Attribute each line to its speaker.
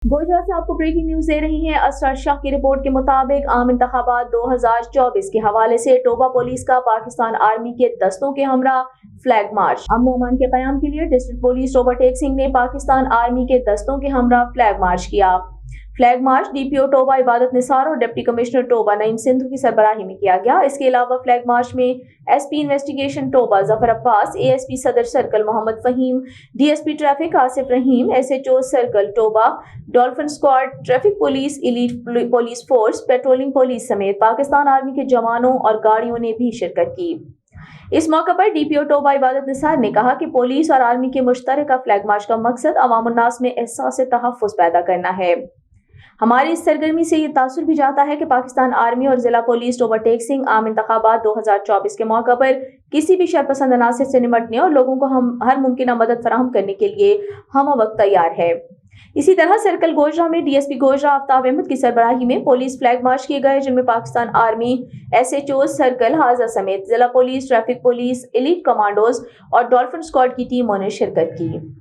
Speaker 1: गोजरा से आपको breaking news दे रही हैं। असरर शाह की रिपोर्ट के मुताबिक आम इंतखाबात 2024 के हवाले से टोबा पुलिस का पाकिस्तान आर्मी के दस्तों के हमरा फ्लैग मार्च। अमन अमान के कयाम के लिए डिस्ट्रिक्ट पुलिस टोबा टेक सिंह ने पाकिस्तान आर्मी के दस्तों के हमरा फ्लैग मार्च किया। फ्लैग मार्च डीपीओ टोबा इबादत निसार और deputy commissioner Toba Naeem Sindhu की सरबराही में किया गया। इसके अलावा फ्लैग मार्च में SP investigation Toba Zafar Abbas, ASP Sadar circle Mohammad Faheem, DSP traffic Asif Rahim, SHO circle Toba, dolphin squad, traffic police, elite police force, patrolling police समेत पाकिस्तान आर्मी के जवानों और गाड़ियों ने भी शिरकत की। इस मौके पर डीपीओ टोबा इबादत निसार ने कहा कि पुलिस और आर्मी के मुश्तरका फ्लैग मार्च का मकसद अवाम उन्नास में एहसास तहफ़्फ़ुज़ पैदा करना है। हमारी इस सरगर्मी से ये तासुर भी जाता है कि पाकिस्तान आर्मी और जिला पुलिस टोबा टेक सिंह आम इंतखाबात 2024 के मौके पर किसी भी शरपसंद अनासर से निपटने और लोगों को हम हर मुमकिन मदद फराहम करने के लिए हम वक्त तैयार है। इसी तरह सर्कल गोजरा में डीएसपी गोजरा आफ्ताब अहमद की सरबराही में पुलिस फ्लैग मार्च किए गए, जिनमें पाकिस्तान आर्मी, एसएचओ सर्कल हाजा समेत जिला police, traffic police, elite commandos और डॉल्फिन स्क्वाड की टीमों ने शिरकत की।